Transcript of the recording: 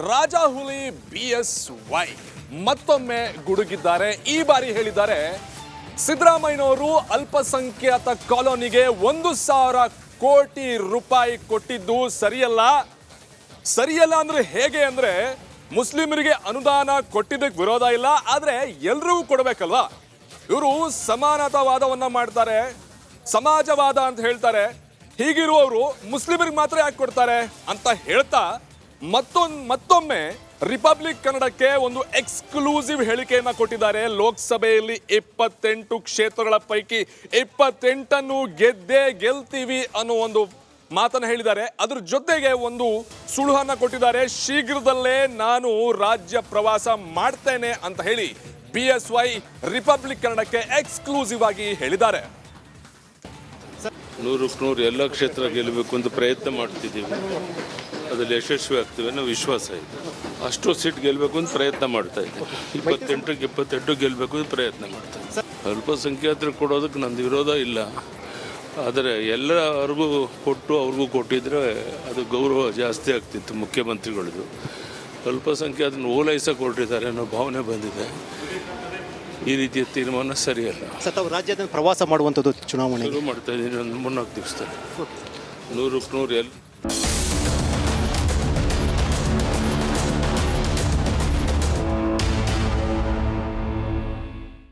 Rajahuli BSY ಮತ್ತೊಮ್ಮೆ ಗುಡುಗಿದ್ದಾರೆ. ಈ ಬಾರಿ ಹೇಳಿದ್ದಾರೆ, ಸಿದ್ದರಾಮಯ್ಯನವರು ಅಲ್ಪಸಂಖ್ಯಾತ ಕಾಲೋನಿಗೆ 1,000 ಕೋಟಿ ರೂಪಾಯಿ ಕೊಟ್ಟಿದ್ದು ಸರಿಯಲ್ಲ ಅಂದ್ರೆ ಹೇಗೆ ಅಂದ್ರೆ, ಮುಸ್ಲಿಮರಿಗೆ ಅನುದಾನ ಕೊಟ್ಟಿದ್ದಕ್ಕೆ ವಿರೋಧ ಇಲ್ಲ, ಆದ್ರೆ ಎಲ್ರಿಗೂ ಕೊಡಬೇಕಲ್ವಾ. ಇವರು ಸಮಾನತಾವಾದವನ್ನ ಮಾಡ್ತಾರೆ, ಸಮಾಜವಾದ ಅಂತ ಹೇಳ್ತಾರೆ. ಹೀಗಿರುವವರು ಮುಸ್ಲಿಮರಿಗೆ ಮಾತ್ರ ಯಾಕೆ ಕೊಡ್ತಾರೆ ಅಂತ ಹೇಳ್ತಾ ಮತ್ತೊಮ್ಮೆ ರಿಪಬ್ಲಿಕ್ ಕನ್ನಡಕ್ಕೆ ಒಂದು ಎಕ್ಸ್ಕ್ಲೂಸಿವ್ ಹೇಳಿಕೆಯನ್ನ ಕೊಟ್ಟಿದ್ದಾರೆ. ಲೋಕಸಭೆಯಲ್ಲಿ 28 ಕ್ಷೇತ್ರಗಳ ಪೈಕಿ 28 ಗೆದ್ದೇ ಗೆಲ್ತೀವಿ ಅನ್ನೋ ಒಂದು ಮಾತನ್ನ ಹೇಳಿದ್ದಾರೆ. ಅದ್ರ ಜೊತೆಗೆ ಒಂದು ಸುಳುಹನ್ನ ಕೊಟ್ಟಿದ್ದಾರೆ. ಶೀಘ್ರದಲ್ಲೇ ನಾನು ರಾಜ್ಯ ಪ್ರವಾಸ ಮಾಡ್ತೇನೆ ಅಂತ ಹೇಳಿ BSY ರಿಪಬ್ಲಿಕ್ ಕನ್ನಡಕ್ಕೆ ಎಕ್ಸ್ಕ್ಲೂಸಿವ್ ಆಗಿ ಹೇಳಿದ್ದಾರೆ. 100% ಎಲ್ಲ ಕ್ಷೇತ್ರ ಗೆಲ್ಲಬೇಕು ಅಂತ ಪ್ರಯತ್ನ ಮಾಡ್ತಿದ್ದೀವಿ. ಅದರಲ್ಲಿ ಯಶಸ್ವಿ ಆಗ್ತೀವಿ ಅನ್ನೋ ವಿಶ್ವಾಸ ಇದೆ. ಅಷ್ಟು ಸೀಟ್ ಗೆಲ್ಲಬೇಕು ಅಂತ ಪ್ರಯತ್ನ ಮಾಡ್ತಾ ಇದ್ದೀವಿ. 28 ಗೆಲ್ಲಬೇಕು ಅಂತ ಪ್ರಯತ್ನ ಮಾಡ್ತಾ ಇದ್ದೀವಿ. ಅಲ್ಪಸಂಖ್ಯಾತರು ಕೊಡೋದಕ್ಕೆ ನಂದು ವಿರೋಧ ಇಲ್ಲ, ಆದರೆ ಎಲ್ಲರಿಗೂ ಕೊಟ್ಟು ಅವ್ರಿಗೂ ಕೊಟ್ಟಿದ್ರೆ ಅದು ಗೌರವ ಜಾಸ್ತಿ ಆಗ್ತಿತ್ತು ಮುಖ್ಯಮಂತ್ರಿಗಳದ್ದು. ಅಲ್ಪಸಂಖ್ಯಾತರನ್ನು ಓಲೈಸ ಕೊಟ್ಟಿದ್ದಾರೆ ಅನ್ನೋ ಭಾವನೆ ಬಂದಿದೆ. ಈ ರೀತಿಯ ತೀರ್ಮಾನ ಸರಿಯಲ್ಲ. ತಾವು ರಾಜ್ಯದ ಪ್ರವಾಸ ಮಾಡುವಂಥದ್ದು ಚುನಾವಣೆ ಶುರು ಮಾಡ್ತಾ ಇದ್ದೀನಿ ಒಂದು 3-4 ದಿವಸದಲ್ಲಿ. 100%